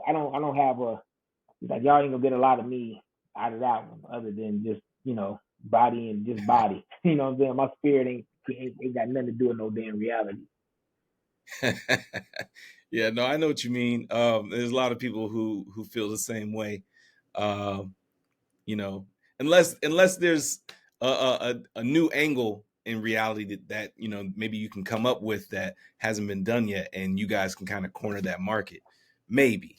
have like y'all ain't gonna get a lot of me out of that one, other than just body and just body. You know what I'm saying? My spirit ain't got nothing to do with no damn reality. Yeah, no, I know what you mean. There's a lot of people who feel the same way. Um, you know, unless there's a new angle in reality that maybe you can come up with that hasn't been done yet, and you guys can kind of corner that market, maybe.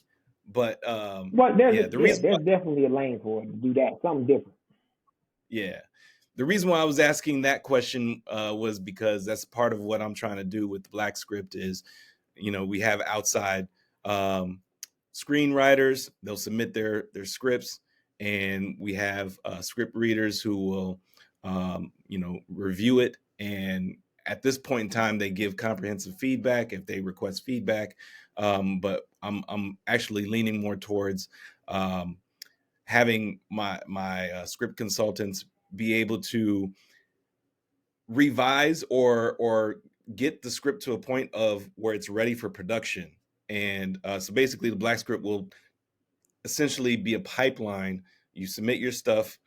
But Well, yeah, the reason why, there's definitely a lane for it to do that, something different. yeah, the reason why I was asking that question was because that's part of what I'm trying to do with the Black Script is, we have outside um, screenwriters. They'll submit their scripts, and we have script readers who will, review it. And at this point in time, they give comprehensive feedback if they request feedback. But I'm actually leaning more towards having my script consultants be able to revise or get the script to a point of where it's ready for production. And so basically, the Black Script will essentially be a pipeline. You submit your stuff.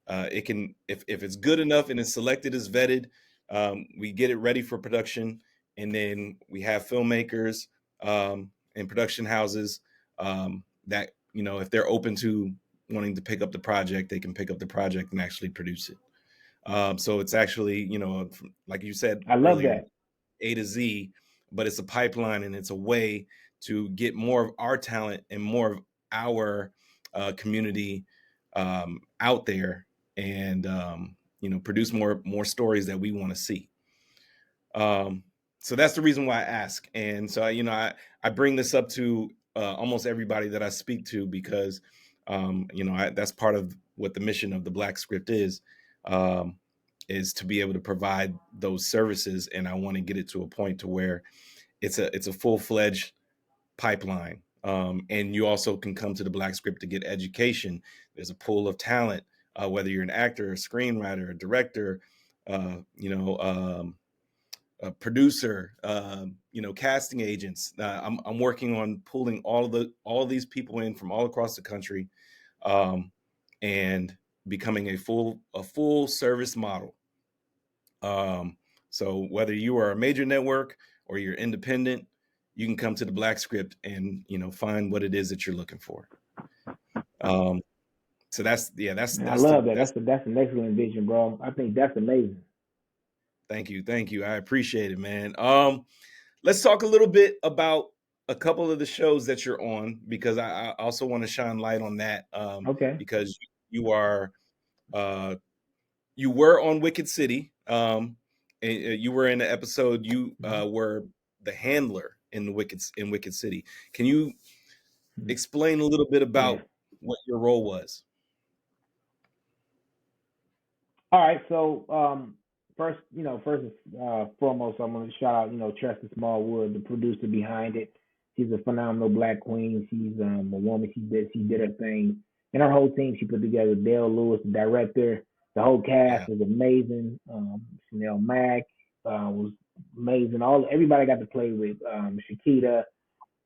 It can, if it's good enough and it's selected as vetted, we get it ready for production, and then we have filmmakers and production houses that if they're open to wanting to pick up the project, they can pick up the project and actually produce it. So it's actually, like you said I love earlier, that. A to Z, but it's a pipeline and it's a way to get more of our talent and more of our community out there, and produce more stories that we want to see. So that's the reason why I ask. And so I bring this up to almost everybody that I speak to, because that's part of what the mission of the Black Script um, is to be able to provide those services. And I want to get it to a point to where it's a full-fledged pipeline. And you also can come to the Black Script to get education. There's a pool of talent, whether you're an actor, a screenwriter, a director, a producer, casting agents. I'm working on pulling all of these people in from all across the country, and becoming a full service model. So whether you are a major network or you're independent, you can come to the Black Script and find what it is that you're looking for. So that's Man, I love that. That's an excellent vision, bro. I think that's amazing. Thank you. I appreciate it, man. Let's talk a little bit about a couple of the shows that you're on, because I also want to shine light on that, Okay. because you are you were on Wicked City. And you were in the episode. You were the handler in Wicked City. Can you explain a little bit Yeah. about what your role was? All right. So first, first and foremost, I'm going to shout out, Tressa Smallwood, the producer behind it. She's a phenomenal Black queen. She's a woman. She did her thing, and her whole team she put together. Dale Lewis, the director. The whole Yeah, cast was amazing. Chanel Mack was amazing. Everybody got to play with Shakita.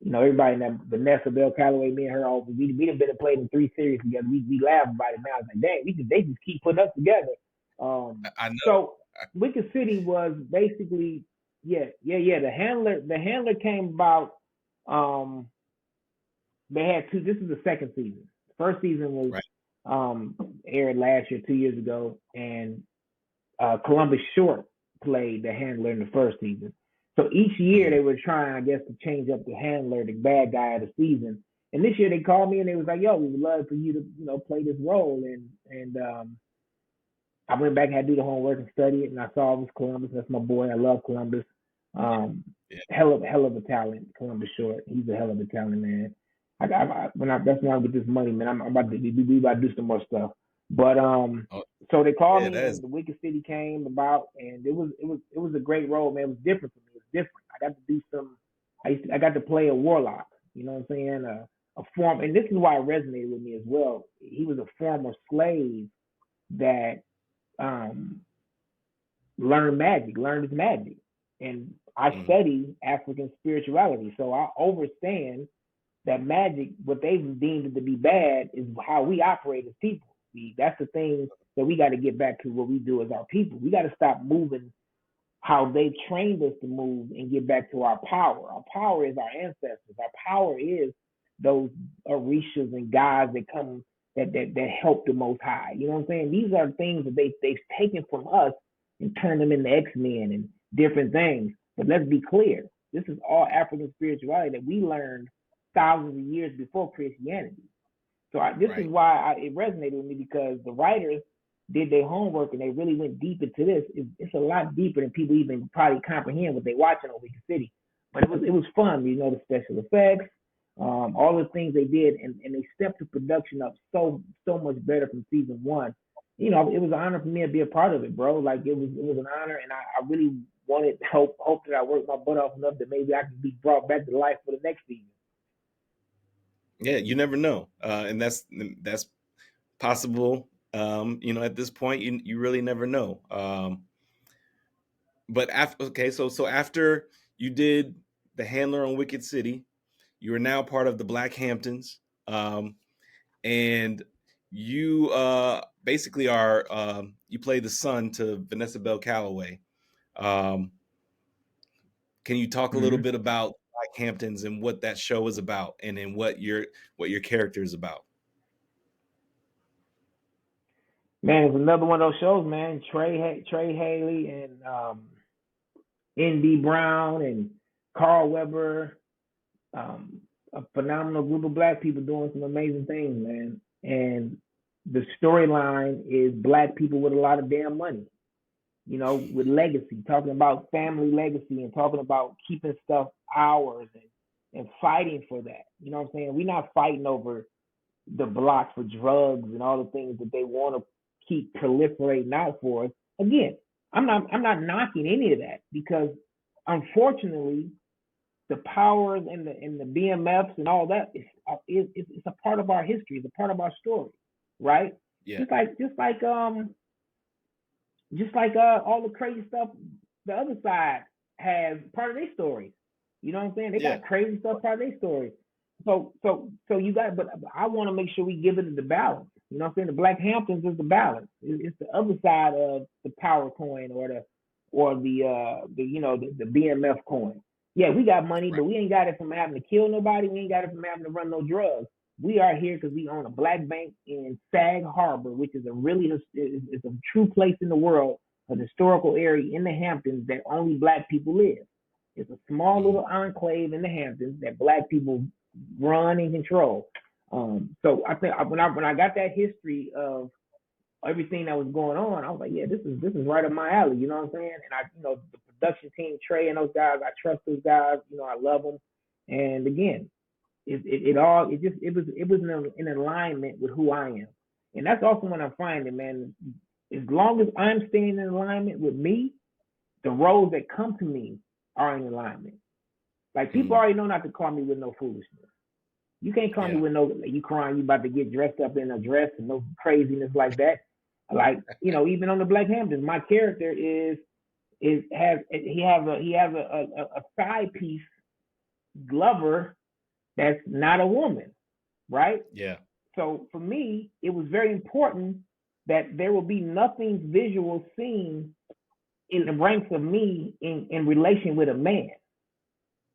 Everybody in that Vanessa Bell Calloway, me and her, all we done been and played in 3 series together. We laugh about it now. It's like, dang, they just keep putting us together. I know. So Wicked City was basically, yeah. The handler came about. Um, they had two. This is the second season. The first season was Right. aired last year, 2 years ago, and Columbus Short played the handler in the first season. So each year Mhm. they were trying, I guess, to change up the handler, the bad guy of the season. And this year they called me and they was like, "Yo, we would love for you to, play this role." And I went back and had to do the homework and study it, and I saw it was Columbus. That's my boy. I love Columbus. Um, Yeah. hell of a talent, Columbus Short. He's a hell of a talent, man. That's when I get this money, man. I'm about to we about to do some more stuff. But Oh, so they called yeah, me that and is. the Wicked City came about, and it was a great role, man. It was different for me. It was different. I got to do some. I got to play a warlock. You know what I'm saying? A form, and this is why it resonated with me as well. He was a former slave that um, learned his magic. And I Mhm. study African spirituality. So I understand that magic, what they've deemed to be bad, is how we operate as people. That's the thing that we got to get back to what we do as our people. We got to stop moving how they've trained us to move and get back to our power. Our power is our ancestors. Our power is those Orishas and gods that come that help the Most High. You know what I'm saying? These are things that they've taken from us and turned them into X-Men and different things. But let's be clear: this is all African spirituality that we learned thousands of years before Christianity. So this is Right. why it resonated with me, because the writers did their homework and they really went deep into this, it's a lot deeper than people even probably comprehend what they're watching over the city. But it was fun, the special effects, all the things they did, and they stepped the production up so much better from season one. It was an honor for me to be a part of it, bro. Like it was an honor, and I really wanted hope that I worked my butt off enough that maybe I could be brought back to life for the next season. Yeah, you never know, and that's possible. At this point, you really never know. But after, okay, so after you did the handler on Wicked City, you are now part of the Black Hamptons, and you basically are you play the son to Vanessa Bell Calloway. Um, can you talk a little Mm-hmm. bit about Black Hamptons and what that show is about, and then what your character is about? Man, it's another one of those shows, man. Trey Haley and N.D. Brown and Carl Weber, a phenomenal group of black people doing some amazing things, man. And the storyline is black people with a lot of damn money, with legacy, talking about family legacy and talking about keeping stuff ours and fighting for that. You know what I'm saying? We're not fighting over the blocks for drugs and all the things that they want to keep proliferating out for us. Again, I'm not knocking any of that because unfortunately the powers and the BMFs and all that it's a part of our history, it's a part of our story, right? Yeah, Just like all the crazy stuff the other side has part of their story. You know what I'm saying? They yeah, got crazy stuff part of their story. So you got, but I want to make sure we give it the balance. You know what I'm saying? The Black Hamptons is the balance. It's the other side of the power coin or the BMF coin. Yeah, we got money, right. but we ain't got it from having to kill nobody. We ain't got it from having to run no drugs. We are here because we own a black bank in Sag Harbor, which is it's a true place in the world, a historical area in the Hamptons that only black people live. It's a small Mhm. little enclave in the Hamptons that black people run and control. So I think when I got that history of everything that was going on, I was like, yeah, this is right up my alley. You know what I'm saying? And the production team, Trey and those guys, I trust those guys. I love them. And again, it was in alignment with who I am, and that's also what I'm finding, man. As long as I'm staying in alignment with me, the roles that come to me are in alignment. Like people Mhm. already know not to call me with no foolishness. You can't call me Yeah, with no you crying you about to get dressed up in a dress and no craziness like that. Like even on the Black Hamptons, my character is has he has a side piece lover that's not a woman, right? yeah, So for me, it was very important that there will be nothing visual seen in the ranks of me in relation with a man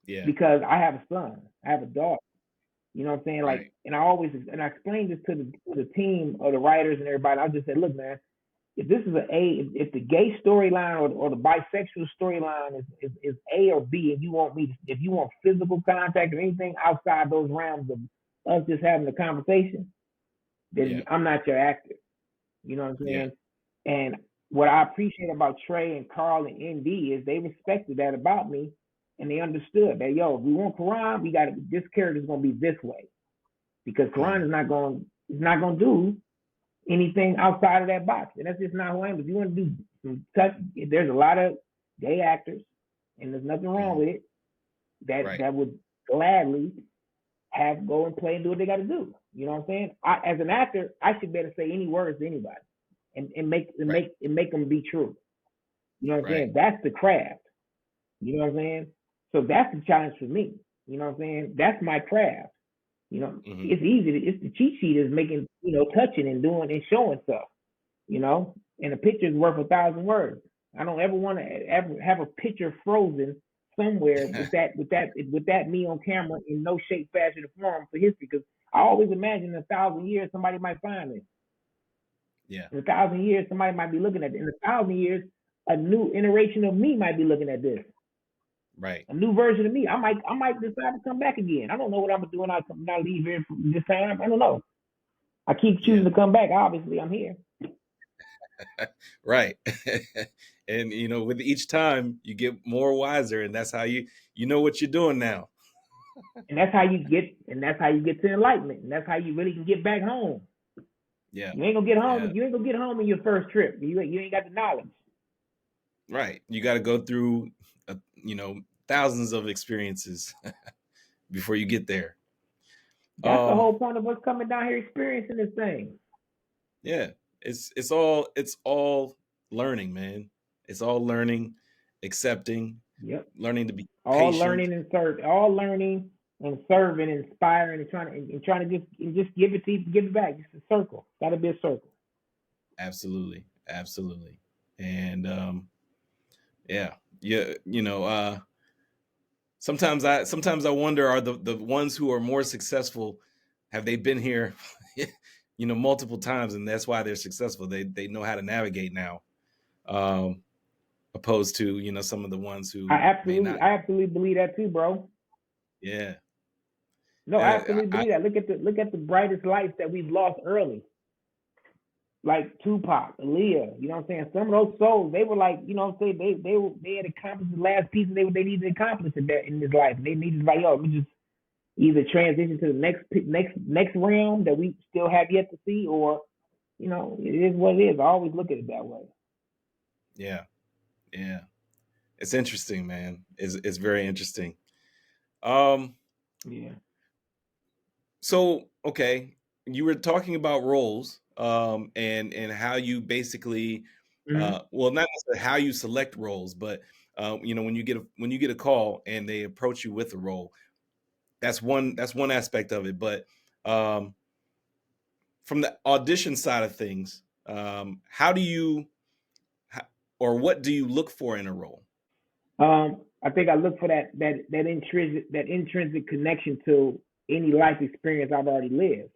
yeah, because I have a son, I have a daughter. You know what I'm saying? Like, right. and I explained this to the team or the writers and everybody. I just said, look, man, if this is if the gay storyline or the bisexual storyline is A or B, and if you want physical contact or anything outside those realms of us just having a conversation, then Yeah, I'm not your actor. You know what I'm yeah, saying? And what I appreciate about Trey and Carl and ND is they respected that about me, and they understood that if we want Karan, we got this character is gonna be this way because Karan mhm, is not gonna do anything outside of that box, and that's just not who I am. If you want to do some touch, there's a lot of gay actors, and there's nothing wrong mhm, with it. That right, that would gladly have go and play and do what they got to do. You know what I'm saying? As an actor, I should be able to say any words to anybody and make and right, make and make them be true. You know what I'm right. saying? That's the craft. You know what I'm saying? So that's the challenge for me. You know what I'm saying? That's my craft. Mhm. It's easy. It's the cheat sheet is making, touching and doing and showing stuff. And a picture is worth 1,000 words. I don't ever want to ever have a picture frozen somewhere with that me on camera in no shape, fashion, or form for history. Because I always imagine in 1,000 years somebody might find it. Yeah, In 1,000 years somebody might be looking at it. In 1,000 years, a new iteration of me might be looking at this. right. A new version of me. I might decide to come back again. I don't know what I'm gonna do when I leave here this time. I don't know. I keep choosing Yeah, to come back. Obviously, I'm here. Right. And with each time you get more wiser, and that's how you know what you're doing now. And that's how you get to enlightenment, and that's how you really can get back home. Yeah. You ain't gonna get home. Yeah. You ain't gonna get home in your first trip. You ain't got the knowledge. Right. You got to go through thousands of experiences before you get there. That's the Um whole point of us coming down here experiencing this thing. yeah. It's all learning, man. It's all learning, accepting, Yep. learning to be All patient. learning and serve. All learning and serving, inspiring, and trying to just give it back. Just a circle. Got to be a circle. Absolutely. Absolutely. And yeah. Yeah, sometimes I wonder, are the ones who are more successful, have they been here multiple times, and that's why they're successful. They know how to navigate now, um opposed to some of the ones I who may absolutely, not. I absolutely believe that too, bro. Yeah. No, I absolutely I believe that. Look at the brightest lights that we've lost early, like Tupac, Aaliyah. You know what I'm saying? Some of those souls, they were like, they had accomplished the last piece they needed to accomplish in this life. They needed like, yo, we just either transition to the next realm that we still have yet to see, or it is what it is. I always look at it that way. Yeah. Yeah. It's interesting, man. It's very interesting. um Yeah. so okay, you were talking about roles, and how you basically, Mm-hmm. well, not necessarily how you select roles, but when you get a call and they approach you with a role, that's one aspect of it. But um from the audition side of things, how do you ho- or what do you look for in a role? I think I look for that intrinsic connection to any life experience I've already lived.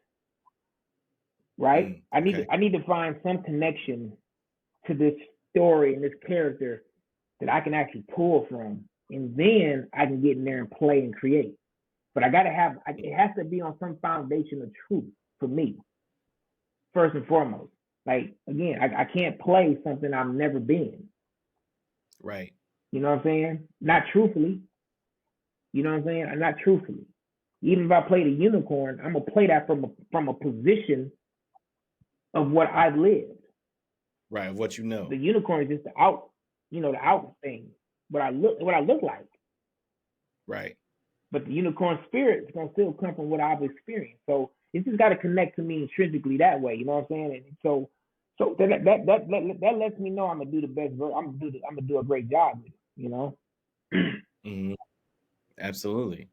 Right? I need Okay. to, I need to find some connection to this story and this character that I can actually pull from, and then I can get in there and play and create. But I gotta have it has to be on some foundation of truth for me, first and foremost. Like again, I can't play something I've never been. Right. You know what I'm saying? Not truthfully. You know what I'm saying? Not truthfully. Even if I played a unicorn, I'm gonna play that from a position of what I've lived. Right, of what you know. The unicorn is just the out thing. What I look like. Right. But the unicorn spirit is gonna still come from what I've experienced. So it's just got to connect to me intrinsically that way. You know what I'm saying? And so that lets me know I'm gonna do the best. I'm gonna do a great job with it. You know. Hmm. Absolutely.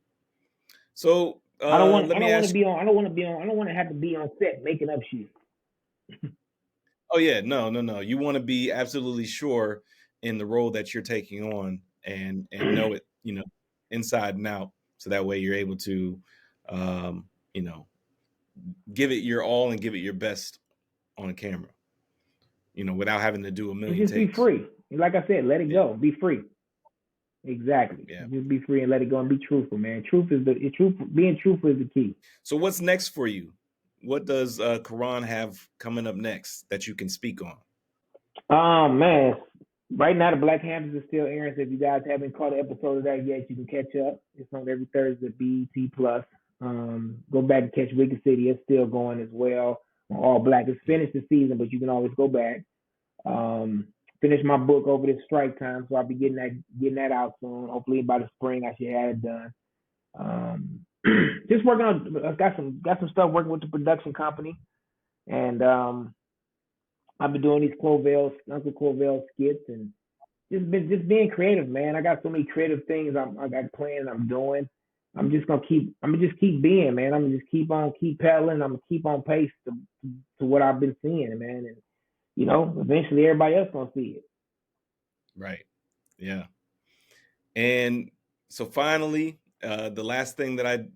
So I don't want. let I me don't want to ask be on. I don't want to be on. I don't want to have to be on set making up shit. Oh yeah, no, no, no. You want to be absolutely sure in the role that you're taking on, and know it, inside and out, so that way you're able to, um, you know, give it your all and give it your best on a camera, without having to do a And million just be takes. free. Like I said, let it Yeah, go. Be free. Exactly. yeah. Just be free and let it go and be truthful, man. Truth. Being truthful is the key. So what's next for you? What does Karan have coming up next that you can speak on? Man, right now the Black Hamptons is still airing. So if you guys haven't caught an episode of that yet, you can catch up. It's on every Thursday at BET Plus. Go back and catch Wicked City. It's still going as well. On All Black. It's finished the season, but you can always go back. Um, Finish my book over this strike time, so I'll be getting that out soon. Hopefully by the spring I should have it done. Um, just working on. I've got some stuff working with the production company, and I've been doing these Uncle Clovell skits, and just being creative, man. I got so many creative things I got planned. I'm doing. I'm gonna just keep being, man. I'm gonna just keep pedaling. I'm gonna keep on pace to what I've been seeing, man. And eventually everybody else gonna see it. Right. Yeah. And so finally, the last thing that I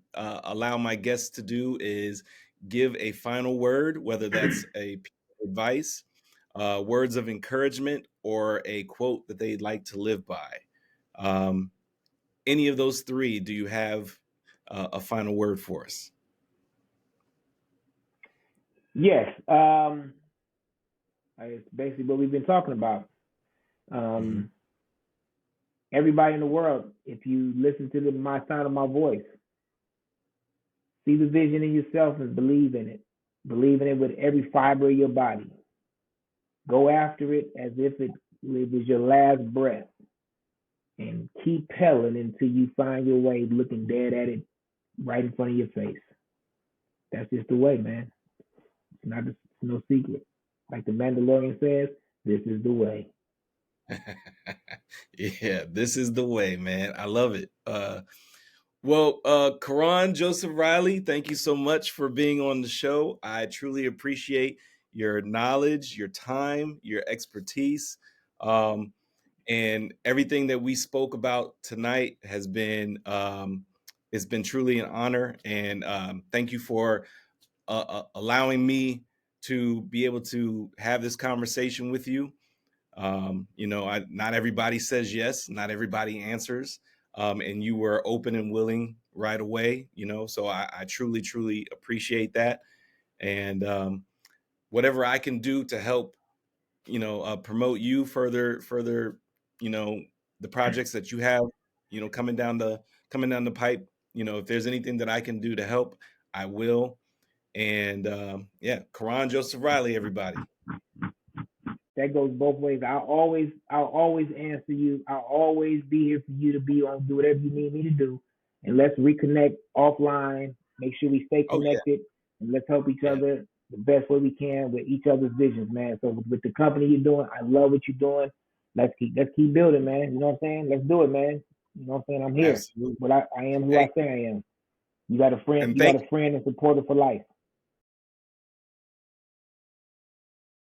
allow my guests to do is give a final word, whether that's a piece of advice, words of encouragement, or a quote that they'd like to live by. Um, any of those three, do you have a final word for us? Yes. It's basically what we've been talking about. Hmm. Um, everybody in the world, if you listen to my sound of my voice, see the vision in yourself and believe in it. Believe in it with every fiber of your body. Go after it as if it was your last breath, and keep pedaling until you find your way looking dead at it right in front of your face. That's just the way, man. It's no secret. Like the Mandalorian says, this is the way. Yeah, this is the way, man. I love it. Karon Joseph Riley, thank you so much for being on the show. I truly appreciate your knowledge, your time, your expertise, um, and everything that we spoke about tonight has been it's been truly an honor. And thank you for allowing me to be able to have this conversation with you. Not everybody says yes, not everybody answers, and you were open and willing right away. So I truly, truly appreciate that. And whatever I can do to help, promote you further, you know, the projects that you have, coming down the pipe. If there's anything that I can do to help, I will. And yeah, Karon Joseph Riley, everybody. That goes both ways. I'll always answer you. I'll always be here for you to be on, do whatever you need me to do. And let's reconnect offline. Make sure we stay Oh yeah, connected, and let's help each yeah. other the best way we can with each other's visions, man. So with the company you're doing, I love what you're doing. Let's keep building, man. You know what I'm saying? Let's do it, man. You know what I'm saying? I'm here. Absolutely. But I am who I Thank say I am. You got a friend. and You got thank a friend and supporter for life.